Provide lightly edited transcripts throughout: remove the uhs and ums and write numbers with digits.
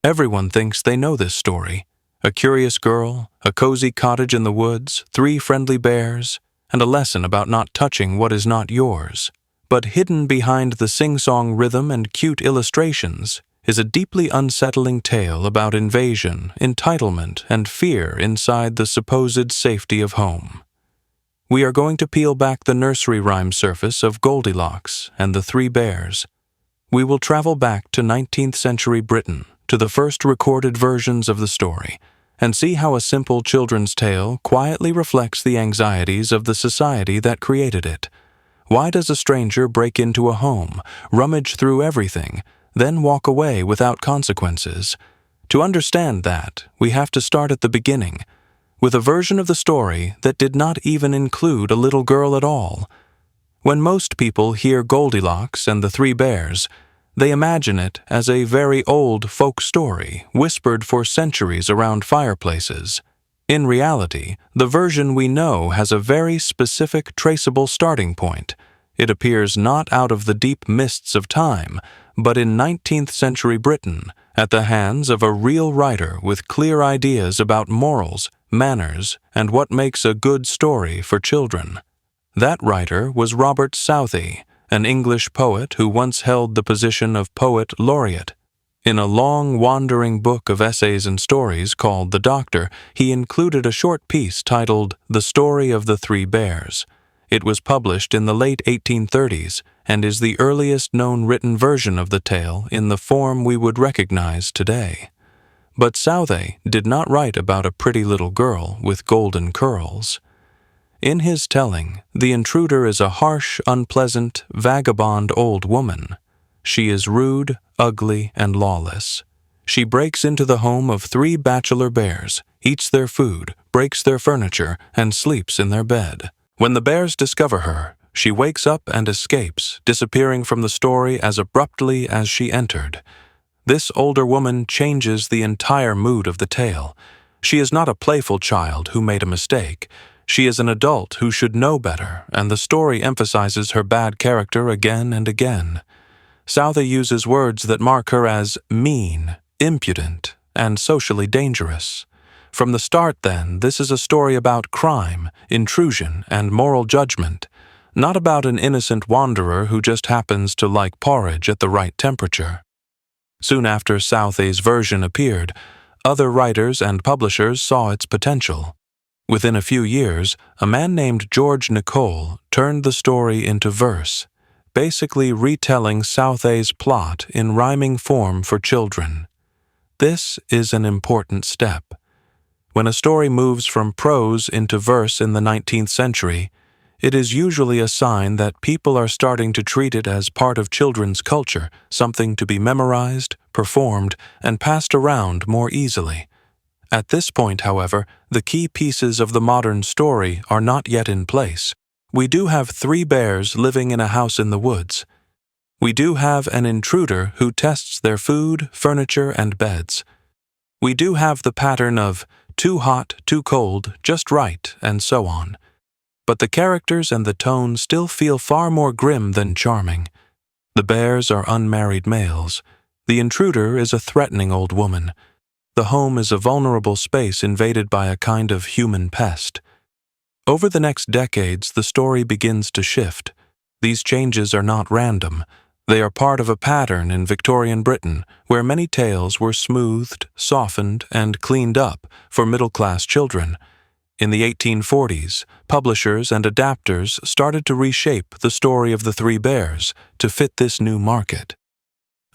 Everyone thinks they know this story. A curious girl, a cozy cottage in the woods, 3 friendly bears, and a lesson about not touching what is not yours. But hidden behind the sing-song rhythm and cute illustrations is a deeply unsettling tale about invasion, entitlement, and fear inside the supposed safety of home. We are going to peel back the nursery rhyme surface of Goldilocks and the 3 bears. We will travel back to 19th century Britain, to the first recorded versions of the story, and see how a simple children's tale quietly reflects the anxieties of the society that created it. Why does a stranger break into a home, rummage through everything, then walk away without consequences? To understand that, we have to start at the beginning, with a version of the story that did not even include a little girl at all. When most people hear Goldilocks and the 3 bears, they imagine it as a very old folk story whispered for centuries around fireplaces. In reality, the version we know has a very specific traceable starting point. It appears not out of the deep mists of time, but in 19th century Britain, at the hands of a real writer with clear ideas about morals, manners, and what makes a good story for children. That writer was Robert Southey, an English poet who once held the position of poet laureate. In a long, wandering book of essays and stories called The Doctor, he included a short piece titled The Story of the 3 Bears. It was published in the late 1830s and is the earliest known written version of the tale in the form we would recognize today. But Southey did not write about a pretty little girl with golden curls. In his telling, the intruder is a harsh, unpleasant, vagabond old woman. She is rude, ugly, and lawless. She breaks into the home of 3 bachelor bears, eats their food, breaks their furniture, and sleeps in their bed. When the bears discover her, she wakes up and escapes, disappearing from the story as abruptly as she entered. This older woman changes the entire mood of the tale. She is not a playful child who made a mistake. She is an adult who should know better, and the story emphasizes her bad character again and again. Southey uses words that mark her as mean, impudent, and socially dangerous. From the start, then, this is a story about crime, intrusion, and moral judgment, not about an innocent wanderer who just happens to like porridge at the right temperature. Soon after Southey's version appeared, other writers and publishers saw its potential. Within a few years, a man named George Nicole turned the story into verse, basically retelling Southey's plot in rhyming form for children. This is an important step. When a story moves from prose into verse in the 19th century, it is usually a sign that people are starting to treat it as part of children's culture, something to be memorized, performed, and passed around more easily. At this point, however, the key pieces of the modern story are not yet in place. We do have 3 bears living in a house in the woods. We do have an intruder who tests their food, furniture, and beds. We do have the pattern of too hot, too cold, just right, and so on. But the characters and the tone still feel far more grim than charming. The bears are unmarried males. The intruder is a threatening old woman. The home is a vulnerable space invaded by a kind of human pest. Over the next decades, the story begins to shift. These changes are not random. They are part of a pattern in Victorian Britain, where many tales were smoothed, softened, and cleaned up for middle-class children. In the 1840s, publishers and adapters started to reshape the story of the 3 bears to fit this new market.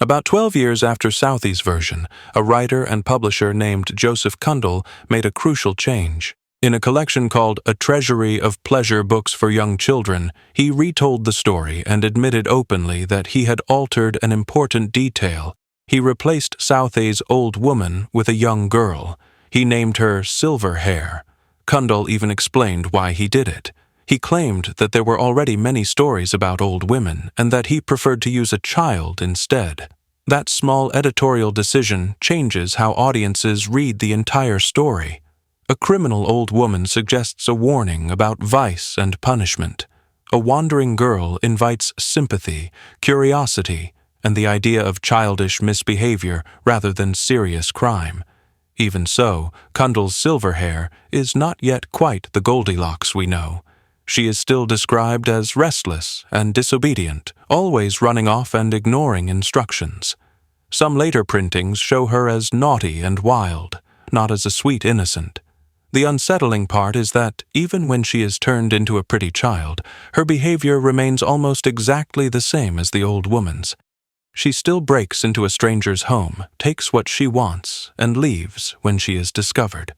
About 12 years after Southey's version, a writer and publisher named Joseph Cundall made a crucial change. In a collection called A Treasury of Pleasure Books for Young Children, he retold the story and admitted openly that he had altered an important detail. He replaced Southey's old woman with a young girl. He named her Silverhair. Cundall even explained why he did it. He claimed that there were already many stories about old women and that he preferred to use a child instead. That small editorial decision changes how audiences read the entire story. A criminal old woman suggests a warning about vice and punishment. A wandering girl invites sympathy, curiosity, and the idea of childish misbehavior rather than serious crime. Even so, Cundall's silver hair is not yet quite the Goldilocks we know. She is still described as restless and disobedient, always running off and ignoring instructions. Some later printings show her as naughty and wild, not as a sweet innocent. The unsettling part is that, even when she is turned into a pretty child, her behavior remains almost exactly the same as the old woman's. She still breaks into a stranger's home, takes what she wants, and leaves when she is discovered.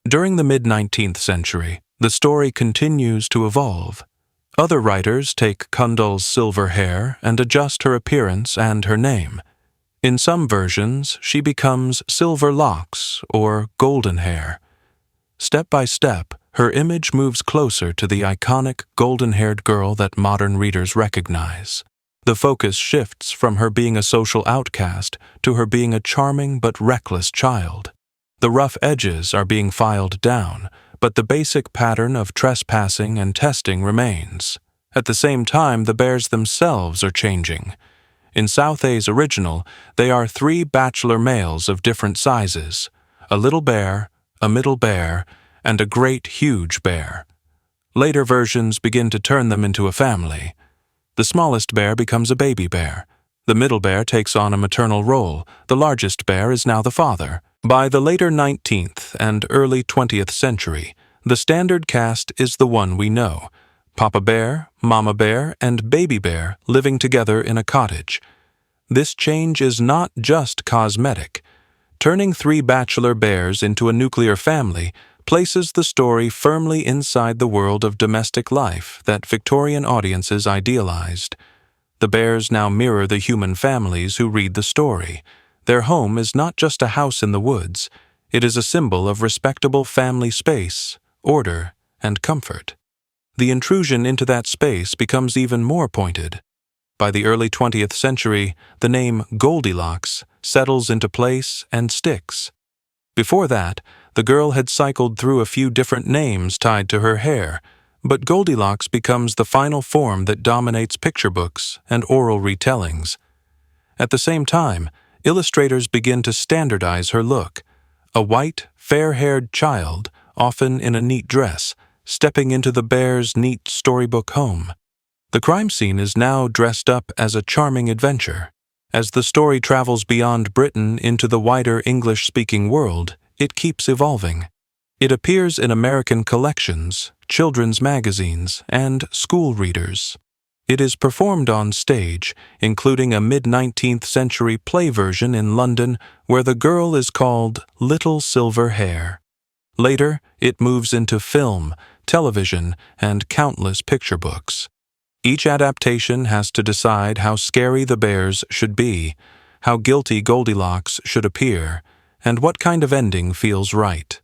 During the mid-19th century, the story continues to evolve. Other writers take Cundall's silver hair and adjust her appearance and her name. In some versions, she becomes Silver Locks or Golden Hair. Step by step, her image moves closer to the iconic golden-haired girl that modern readers recognize. The focus shifts from her being a social outcast to her being a charming but reckless child. The rough edges are being filed down, but the basic pattern of trespassing and testing remains. At the same time, the bears themselves are changing. In Southey's original, they are 3 bachelor males of different sizes: a little bear, a middle bear, and a great huge bear. Later versions begin to turn them into a family. The smallest bear becomes a baby bear. The middle bear takes on a maternal role. The largest bear is now the father. By the later 19th and early 20th century, the standard cast is the one we know: Papa Bear, Mama Bear, and Baby Bear living together in a cottage. This change is not just cosmetic. Turning 3 bachelor bears into a nuclear family places the story firmly inside the world of domestic life that Victorian audiences idealized. The bears now mirror the human families who read the story. Their home is not just a house in the woods. It is a symbol of respectable family space, order, and comfort. The intrusion into that space becomes even more pointed. By the early 20th century, the name Goldilocks settles into place and sticks. Before that, the girl had cycled through a few different names tied to her hair, but Goldilocks becomes the final form that dominates picture books and oral retellings. At the same time, illustrators begin to standardize her look: a white, fair-haired child, often in a neat dress, stepping into the bear's neat storybook home. The crime scene is now dressed up as a charming adventure. As the story travels beyond Britain into the wider English-speaking world, it keeps evolving. It appears in American collections, children's magazines, and school readers. It is performed on stage, including a mid-19th century play version in London where the girl is called Little Silver Hair. Later, it moves into film, television, and countless picture books. Each adaptation has to decide how scary the bears should be, how guilty Goldilocks should appear, and what kind of ending feels right.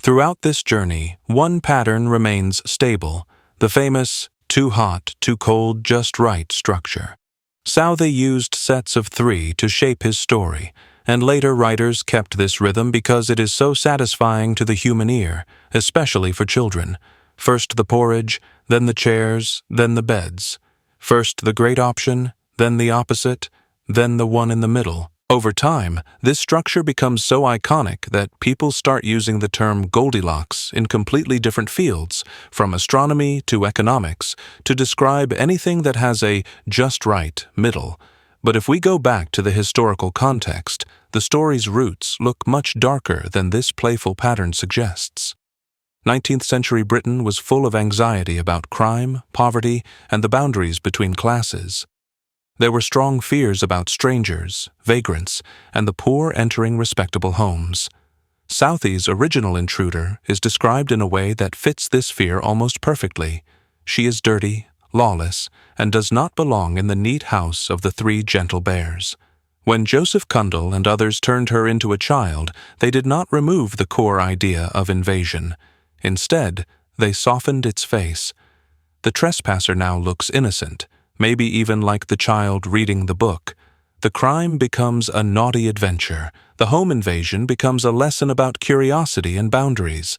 Throughout this journey, one pattern remains stable: the famous too hot, too cold, just right structure. Southey used sets of 3 to shape his story, and later writers kept this rhythm because it is so satisfying to the human ear, especially for children. First the porridge, then the chairs, then the beds. First the great option, then the opposite, then the one in the middle. Over time, this structure becomes so iconic that people start using the term Goldilocks in completely different fields, from astronomy to economics, to describe anything that has a just right middle. But if we go back to the historical context, the story's roots look much darker than this playful pattern suggests. 19th century Britain was full of anxiety about crime, poverty, and the boundaries between classes. There were strong fears about strangers, vagrants, and the poor entering respectable homes. Southey's original intruder is described in a way that fits this fear almost perfectly. She is dirty, lawless, and does not belong in the neat house of the 3 gentle bears. When Joseph Cundall and others turned her into a child, they did not remove the core idea of invasion. Instead, they softened its face. The trespasser now looks innocent, maybe even like the child reading the book. The crime becomes a naughty adventure. The home invasion becomes a lesson about curiosity and boundaries.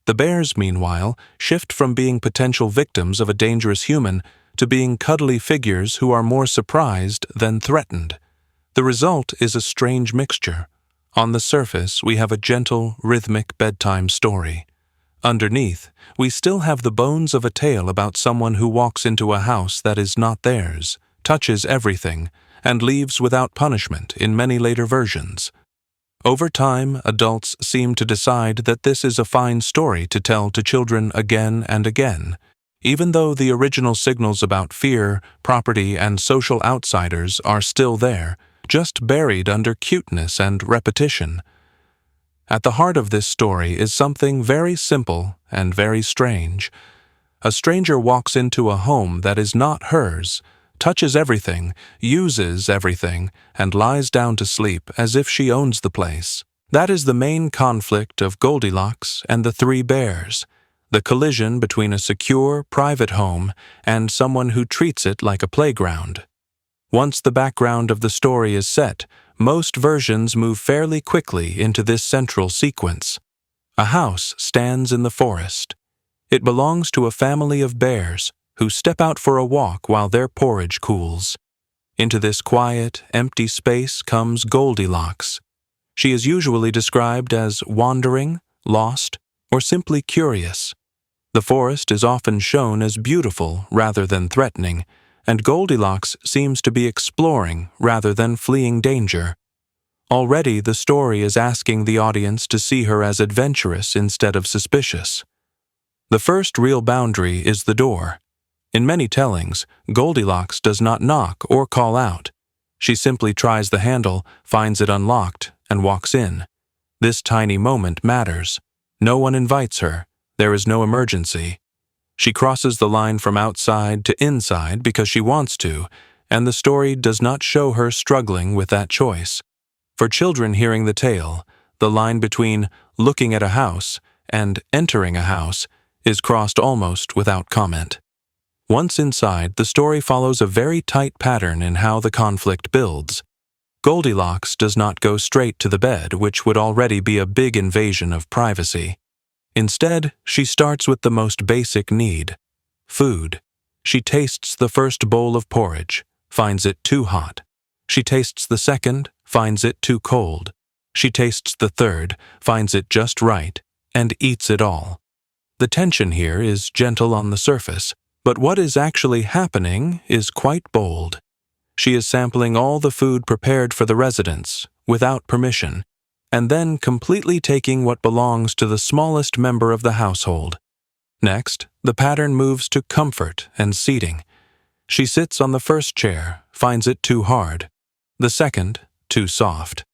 The bears, meanwhile, shift from being potential victims of a dangerous human to being cuddly figures who are more surprised than threatened. The result is a strange mixture. On the surface, we have a gentle, rhythmic bedtime story. Underneath, we still have the bones of a tale about someone who walks into a house that is not theirs, touches everything, and leaves without punishment in many later versions. Over time, adults seem to decide that this is a fine story to tell to children again and again, even though the original signals about fear, property, and social outsiders are still there, just buried under cuteness and repetition. At the heart of this story is something very simple and very strange. A stranger walks into a home that is not hers, touches everything, uses everything, and lies down to sleep as if she owns the place. That is the main conflict of Goldilocks and the Three Bears, the collision between a secure, private home and someone who treats it like a playground. Once the background of the story is set, most versions move fairly quickly into this central sequence. A house stands in the forest. It belongs to a family of bears who step out for a walk while their porridge cools. Into this quiet, empty space comes Goldilocks. She is usually described as wandering, lost, or simply curious. The forest is often shown as beautiful rather than threatening, and Goldilocks seems to be exploring rather than fleeing danger. Already the story is asking the audience to see her as adventurous instead of suspicious. The first real boundary is the door. In many tellings, Goldilocks does not knock or call out. She simply tries the handle, finds it unlocked, and walks in. This tiny moment matters. No one invites her. There is no emergency. She crosses the line from outside to inside because she wants to, and the story does not show her struggling with that choice. For children hearing the tale, the line between looking at a house and entering a house is crossed almost without comment. Once inside, the story follows a very tight pattern in how the conflict builds. Goldilocks does not go straight to the bed, which would already be a big invasion of privacy. Instead, she starts with the most basic need: food. She tastes the first bowl of porridge, finds it too hot. She tastes the second, finds it too cold. She tastes the third, finds it just right, and eats it all. The tension here is gentle on the surface, but what is actually happening is quite bold. She is sampling all the food prepared for the residents, without permission, and then completely taking what belongs to the smallest member of the household. Next, the pattern moves to comfort and seating. She sits on the first chair, finds it too hard. The second, too soft.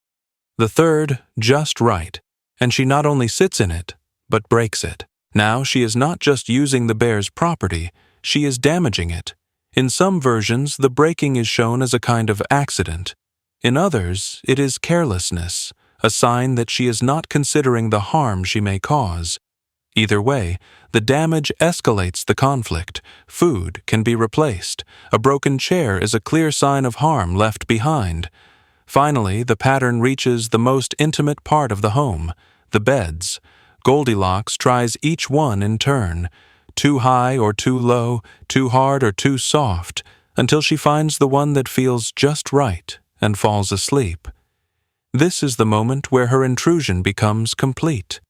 The third, just right, and she not only sits in it, but breaks it. Now she is not just using the bear's property, she is damaging it. In some versions, the breaking is shown as a kind of accident. In others, it is carelessness, a sign that she is not considering the harm she may cause. Either way, the damage escalates the conflict. Food can be replaced. A broken chair is a clear sign of harm left behind. Finally, the pattern reaches the most intimate part of the home, the beds. Goldilocks tries each one in turn, too high or too low, too hard or too soft, until she finds the one that feels just right and falls asleep. This is the moment where her intrusion becomes complete.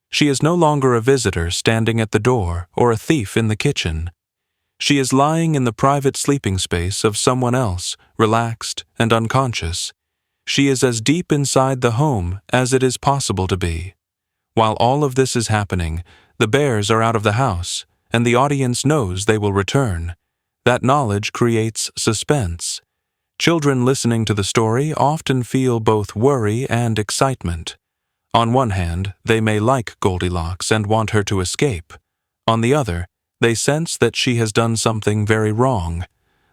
She is no longer a visitor standing at the door or a thief in the kitchen. She is lying in the private sleeping space of someone else, relaxed and unconscious. She is as deep inside the home as it is possible to be. While all of this is happening, the bears are out of the house, and the audience knows they will return. That knowledge creates suspense. Children listening to the story often feel both worry and excitement. On one hand, they may like Goldilocks and want her to escape. On the other, they sense that she has done something very wrong.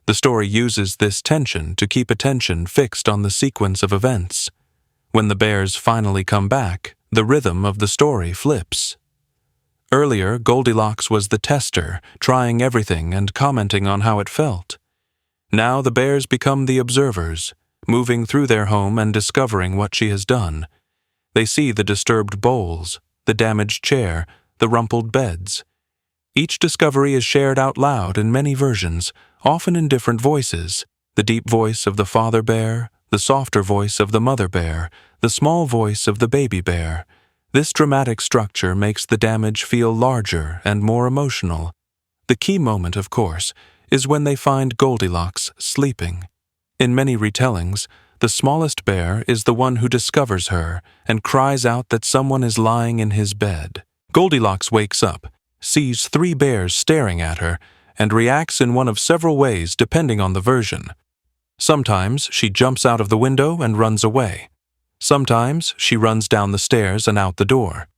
The story uses this tension to keep attention fixed on the sequence of events. When the bears finally come back, the rhythm of the story flips. Earlier, Goldilocks was the tester, trying everything and commenting on how it felt. Now the bears become the observers, moving through their home and discovering what she has done. They see the disturbed bowls, the damaged chair, the rumpled beds. Each discovery is shared out loud in many versions, often in different voices: the deep voice of the father bear, the softer voice of the mother bear, the small voice of the baby bear. This dramatic structure makes the damage feel larger and more emotional. The key moment, of course, is when they find Goldilocks sleeping. In many retellings, the smallest bear is the one who discovers her and cries out that someone is lying in his bed. Goldilocks wakes up, sees 3 bears staring at her, and reacts in one of several ways depending on the version. Sometimes she jumps out of the window and runs away. Sometimes she runs down the stairs and out the door.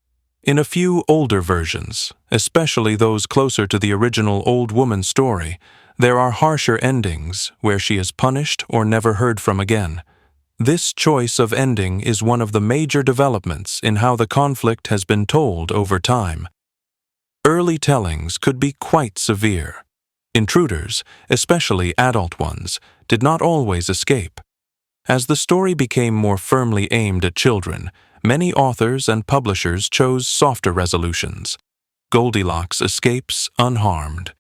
In a few older versions, especially those closer to the original Old Woman story, there are harsher endings where she is punished or never heard from again. This choice of ending is one of the major developments in how the conflict has been told over time. Early tellings could be quite severe. Intruders, especially adult ones, did not always escape. As the story became more firmly aimed at children, many authors and publishers chose softer resolutions. Goldilocks escapes unharmed.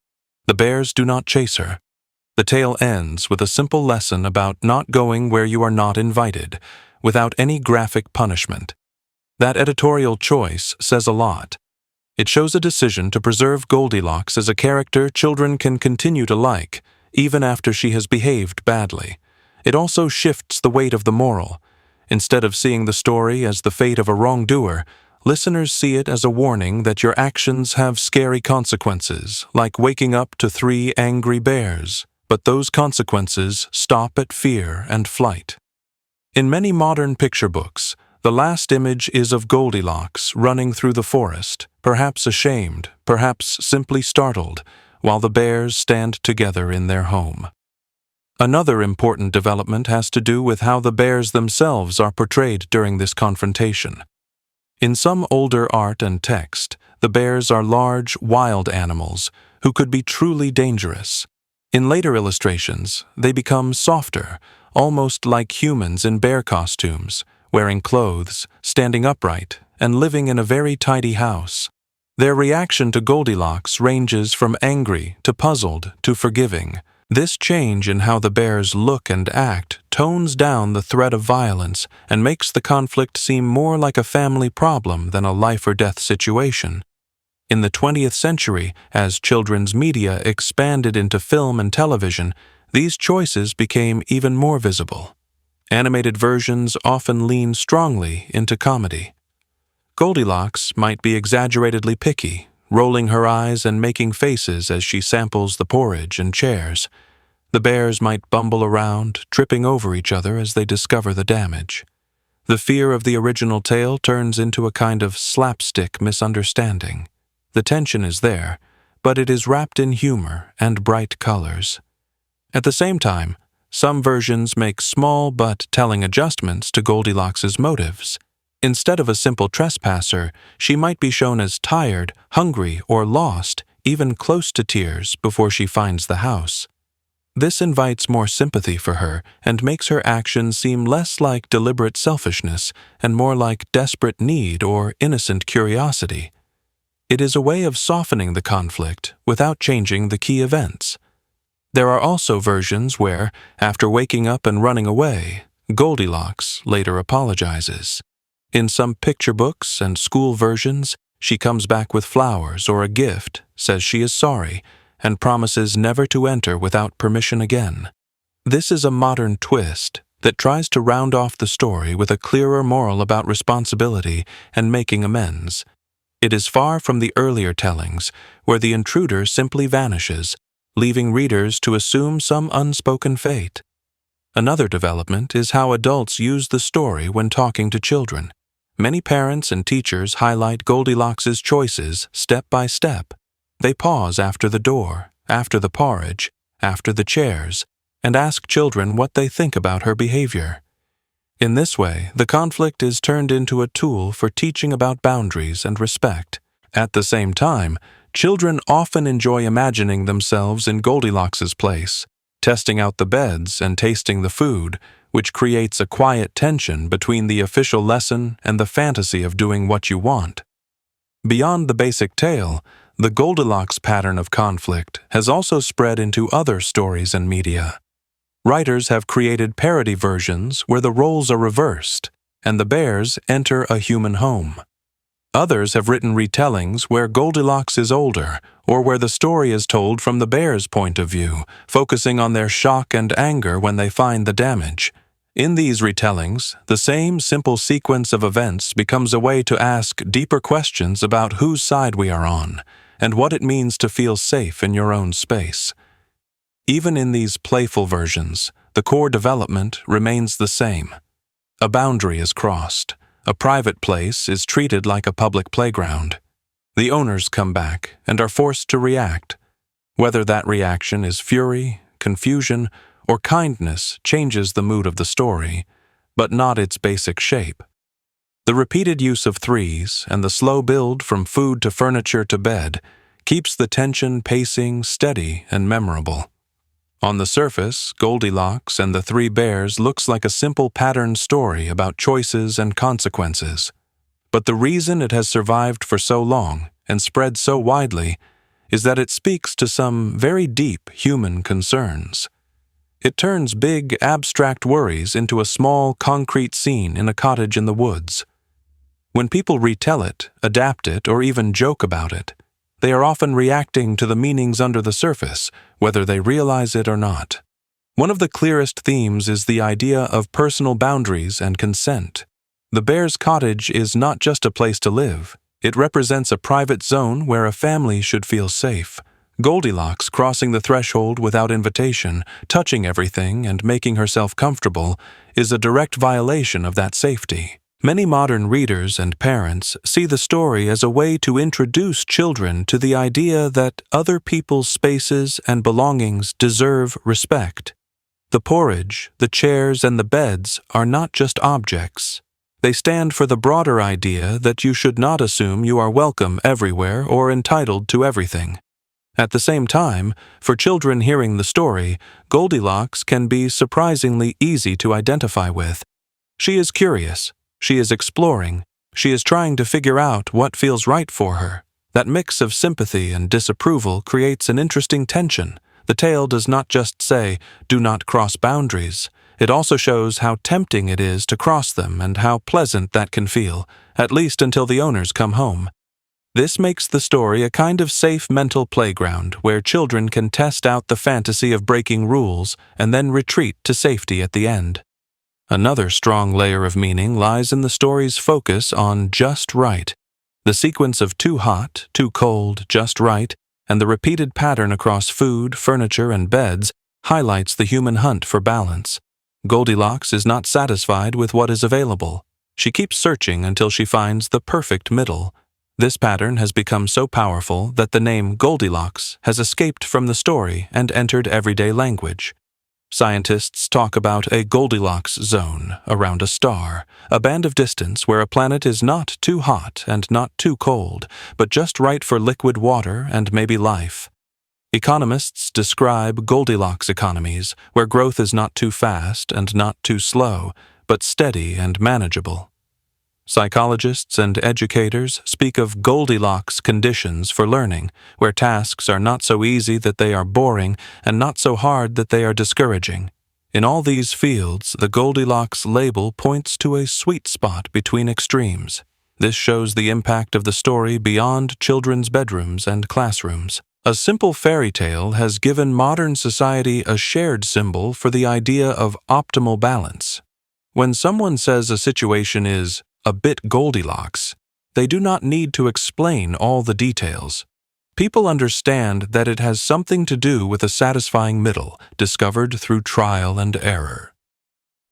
The bears do not chase her. The tale ends with a simple lesson about not going where you are not invited, without any graphic punishment. That editorial choice says a lot. It shows a decision to preserve Goldilocks as a character children can continue to like, even after she has behaved badly. It also shifts the weight of the moral. Instead of seeing the story as the fate of a wrongdoer, listeners see it as a warning that your actions have scary consequences, like waking up to 3 angry bears, but those consequences stop at fear and flight. In many modern picture books, the last image is of Goldilocks running through the forest, perhaps ashamed, perhaps simply startled, while the bears stand together in their home. Another important development has to do with how the bears themselves are portrayed during this confrontation. In some older art and text, the bears are large, wild animals who could be truly dangerous. In later illustrations, they become softer, almost like humans in bear costumes, wearing clothes, standing upright, and living in a very tidy house. Their reaction to Goldilocks ranges from angry to puzzled to forgiving. This change in how the bears look and act tones down the threat of violence and makes the conflict seem more like a family problem than a life-or-death situation. In the 20th century, as children's media expanded into film and television, these choices became even more visible. Animated versions often lean strongly into comedy. Goldilocks might be exaggeratedly picky, rolling her eyes and making faces as she samples the porridge and chairs. The bears might bumble around, tripping over each other as they discover the damage. The fear of the original tale turns into a kind of slapstick misunderstanding. The tension is there, but it is wrapped in humor and bright colors. At the same time, some versions make small but telling adjustments to Goldilocks' motives. Instead of a simple trespasser, she might be shown as tired, hungry, or lost, even close to tears before she finds the house. This invites more sympathy for her and makes her actions seem less like deliberate selfishness and more like desperate need or innocent curiosity. It is a way of softening the conflict without changing the key events. There are also versions where, after waking up and running away, Goldilocks later apologizes. In some picture books and school versions, she comes back with flowers or a gift, says she is sorry, and promises never to enter without permission again. This is a modern twist that tries to round off the story with a clearer moral about responsibility and making amends. It is far from the earlier tellings, where the intruder simply vanishes, leaving readers to assume some unspoken fate. Another development is how adults use the story when talking to children. Many parents and teachers highlight Goldilocks' choices step by step. They pause after the door, after the porridge, after the chairs, and ask children what they think about her behavior. In this way, the conflict is turned into a tool for teaching about boundaries and respect. At the same time, children often enjoy imagining themselves in Goldilocks' place, testing out the beds and tasting the food, which creates a quiet tension between the official lesson and the fantasy of doing what you want. Beyond the basic tale, The Goldilocks pattern of conflict has also spread into other stories and media. Writers have created parody versions where the roles are reversed and the bears enter a human home. Others have written retellings where Goldilocks is older or where the story is told from the bear's point of view, focusing on their shock and anger when they find the damage. In these retellings, the same simple sequence of events becomes a way to ask deeper questions about whose side we are on and what it means to feel safe in your own space. Even in these playful versions, the core development remains the same. A boundary is crossed. A private place is treated like a public playground. The owners come back and are forced to react. Whether that reaction is fury, confusion, or kindness changes the mood of the story, but not its basic shape. The repeated use of threes and the slow build from food to furniture to bed keeps the tension pacing steady and memorable. On the surface, Goldilocks and the Three Bears looks like a simple patterned story about choices and consequences. But the reason it has survived for so long and spread so widely is that it speaks to some very deep human concerns. It turns big, abstract worries into a small, concrete scene in a cottage in the woods. When people retell it, adapt it, or even joke about it, they are often reacting to the meanings under the surface, whether they realize it or not. One of the clearest themes is the idea of personal boundaries and consent. The bear's cottage is not just a place to live. It represents a private zone where a family should feel safe. Goldilocks crossing the threshold without invitation, touching everything and making herself comfortable, is a direct violation of that safety. Many modern readers and parents see the story as a way to introduce children to the idea that other people's spaces and belongings deserve respect. The porridge, the chairs, and the beds are not just objects. They stand for the broader idea that you should not assume you are welcome everywhere or entitled to everything. At the same time, for children hearing the story, Goldilocks can be surprisingly easy to identify with. She is curious. She is exploring. She is trying to figure out what feels right for her. That mix of sympathy and disapproval creates an interesting tension. The tale does not just say, "Do not cross boundaries." It also shows how tempting it is to cross them and how pleasant that can feel, at least until the owners come home. This makes the story a kind of safe mental playground where children can test out the fantasy of breaking rules and then retreat to safety at the end. Another strong layer of meaning lies in the story's focus on just right. The sequence of too hot, too cold, just right, and the repeated pattern across food, furniture, and beds highlights the human hunt for balance. Goldilocks is not satisfied with what is available. She keeps searching until she finds the perfect middle. This pattern has become so powerful that the name Goldilocks has escaped from the story and entered everyday language. Scientists talk about a Goldilocks zone around a star, a band of distance where a planet is not too hot and not too cold, but just right for liquid water and maybe life. Economists describe Goldilocks economies, where growth is not too fast and not too slow, but steady and manageable. Psychologists and educators speak of Goldilocks conditions for learning, where tasks are not so easy that they are boring and not so hard that they are discouraging. In all these fields, the Goldilocks label points to a sweet spot between extremes. This shows the impact of the story beyond children's bedrooms and classrooms. A simple fairy tale has given modern society a shared symbol for the idea of optimal balance. When someone says a situation is a bit Goldilocks, they do not need to explain all the details. People understand that it has something to do with a satisfying middle, discovered through trial and error.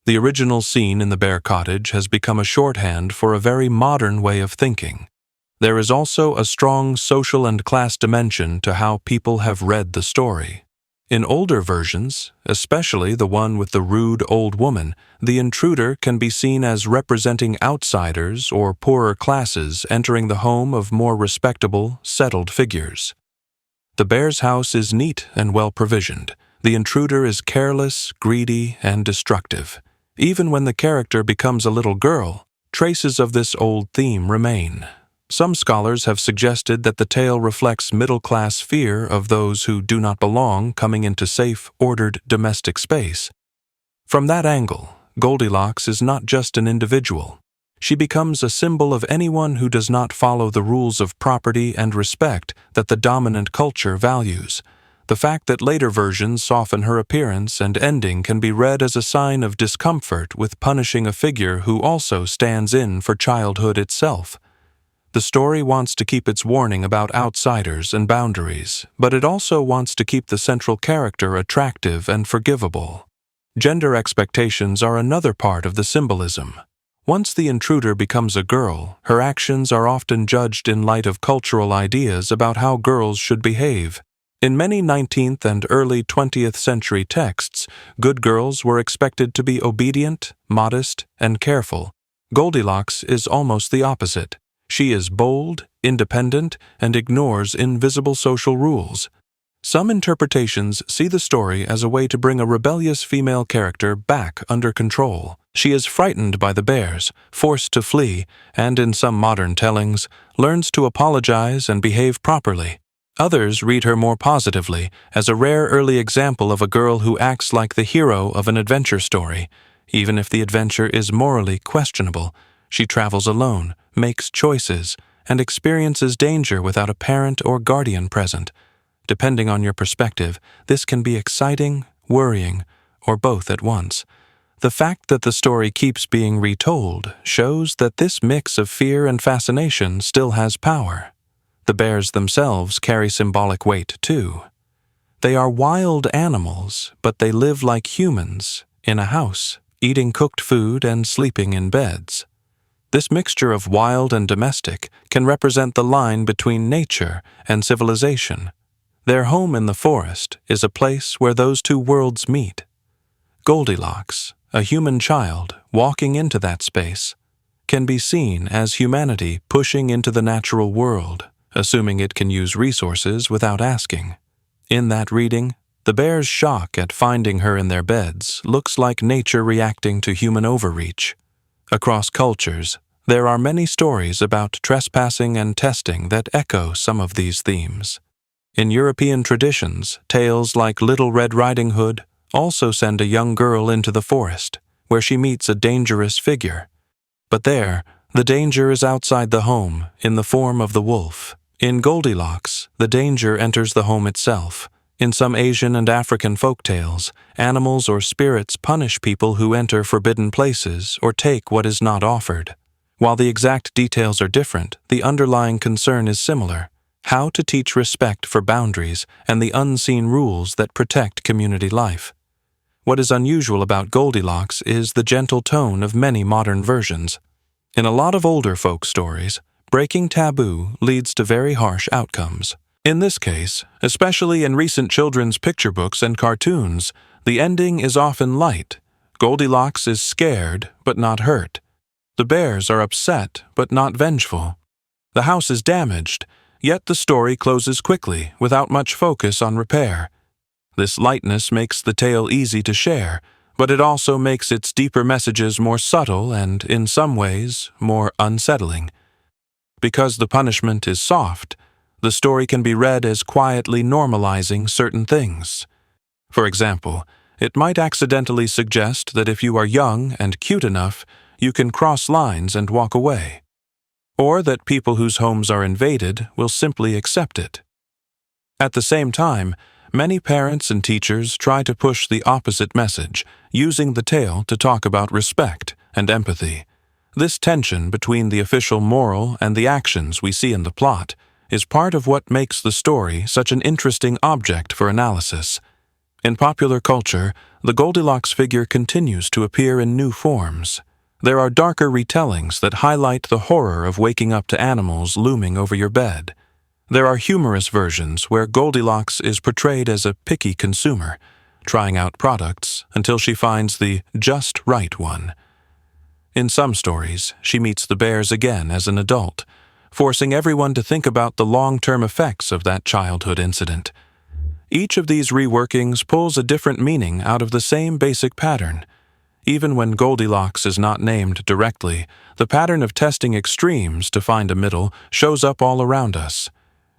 The original scene in the bear cottage has become a shorthand for a very modern way of thinking. There is also a strong social and class dimension to how people have read the story. In older versions, especially the one with the rude old woman, the intruder can be seen as representing outsiders or poorer classes entering the home of more respectable, settled figures. The bear's house is neat and well provisioned. The intruder is careless, greedy, and destructive. Even when the character becomes a little girl, traces of this old theme remain. Some scholars have suggested that the tale reflects middle-class fear of those who do not belong coming into safe, ordered domestic space. From that angle, Goldilocks is not just an individual. She becomes a symbol of anyone who does not follow the rules of property and respect that the dominant culture values. The fact that later versions soften her appearance and ending can be read as a sign of discomfort with punishing a figure who also stands in for childhood itself. The story wants to keep its warning about outsiders and boundaries, but it also wants to keep the central character attractive and forgivable. Gender expectations are another part of the symbolism. Once the intruder becomes a girl, her actions are often judged in light of cultural ideas about how girls should behave. In many 19th and early 20th century texts, good girls were expected to be obedient, modest, and careful. Goldilocks is almost the opposite. She is bold, independent, and ignores invisible social rules. Some interpretations see the story as a way to bring a rebellious female character back under control. She is frightened by the bears, forced to flee, and in some modern tellings, learns to apologize and behave properly. Others read her more positively, as a rare early example of a girl who acts like the hero of an adventure story. Even if the adventure is morally questionable, she travels alone, makes choices, and experiences danger without a parent or guardian present. Depending on your perspective, this can be exciting, worrying, or both at once. The fact that the story keeps being retold shows that this mix of fear and fascination still has power. The bears themselves carry symbolic weight, too. They are wild animals, but they live like humans, in a house, eating cooked food and sleeping in beds. This mixture of wild and domestic can represent the line between nature and civilization. Their home in the forest is a place where those two worlds meet. Goldilocks, a human child walking into that space, can be seen as humanity pushing into the natural world, assuming it can use resources without asking. In that reading, the bears' shock at finding her in their beds looks like nature reacting to human overreach. Across cultures, there are many stories about trespassing and testing that echo some of these themes. In European traditions, tales like Little Red Riding Hood also send a young girl into the forest, where she meets a dangerous figure. But there, the danger is outside the home, in the form of the wolf. In Goldilocks, the danger enters the home itself. In some Asian and African folktales, animals or spirits punish people who enter forbidden places or take what is not offered. While the exact details are different, the underlying concern is similar: how to teach respect for boundaries and the unseen rules that protect community life. What is unusual about Goldilocks is the gentle tone of many modern versions. In a lot of older folk stories, breaking taboo leads to very harsh outcomes. In this case, especially in recent children's picture books and cartoons, the ending is often light. Goldilocks is scared but not hurt. The bears are upset but not vengeful. The house is damaged, yet the story closes quickly, without much focus on repair. This lightness makes the tale easy to share, but it also makes its deeper messages more subtle and, in some ways, more unsettling. Because the punishment is soft, the story can be read as quietly normalizing certain things. For example, it might accidentally suggest that if you are young and cute enough, you can cross lines and walk away. Or that people whose homes are invaded will simply accept it. At the same time, many parents and teachers try to push the opposite message, using the tale to talk about respect and empathy. This tension between the official moral and the actions we see in the plot is part of what makes the story such an interesting object for analysis. In popular culture, the Goldilocks figure continues to appear in new forms. There are darker retellings that highlight the horror of waking up to animals looming over your bed. There are humorous versions where Goldilocks is portrayed as a picky consumer, trying out products until she finds the just right one. In some stories, she meets the bears again as an adult, forcing everyone to think about the long-term effects of that childhood incident. Each of these reworkings pulls a different meaning out of the same basic pattern. Even when Goldilocks is not named directly, the pattern of testing extremes to find a middle shows up all around us.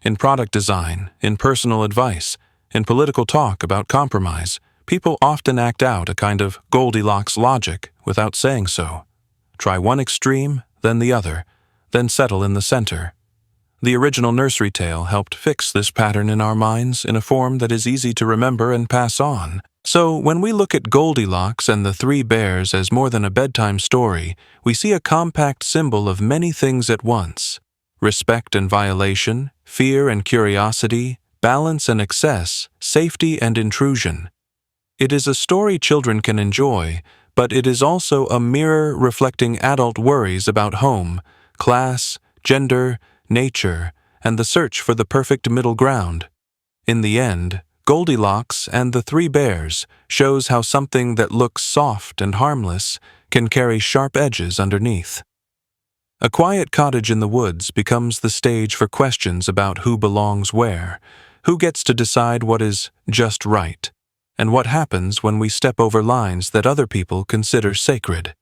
In product design, in personal advice, in political talk about compromise, people often act out a kind of Goldilocks logic without saying so. Try one extreme, then the other, then settle in the center. The original nursery tale helped fix this pattern in our minds in a form that is easy to remember and pass on. So, when we look at Goldilocks and the Three Bears as more than a bedtime story, we see a compact symbol of many things at once: respect and violation, fear and curiosity, balance and excess, safety and intrusion. It is a story children can enjoy, but it is also a mirror reflecting adult worries about home, class, gender, nature, and the search for the perfect middle ground. In the end, Goldilocks and the Three Bears shows how something that looks soft and harmless can carry sharp edges underneath. A quiet cottage in the woods becomes the stage for questions about who belongs where, who gets to decide what is just right, and what happens when we step over lines that other people consider sacred.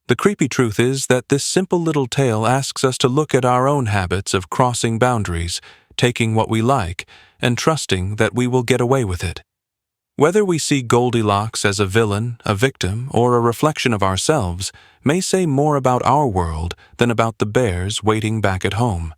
The creepy truth is that this simple little tale asks us to look at our own habits of crossing boundaries, taking what we like, and trusting that we will get away with it. Whether we see Goldilocks as a villain, a victim, or a reflection of ourselves may say more about our world than about the bears waiting back at home.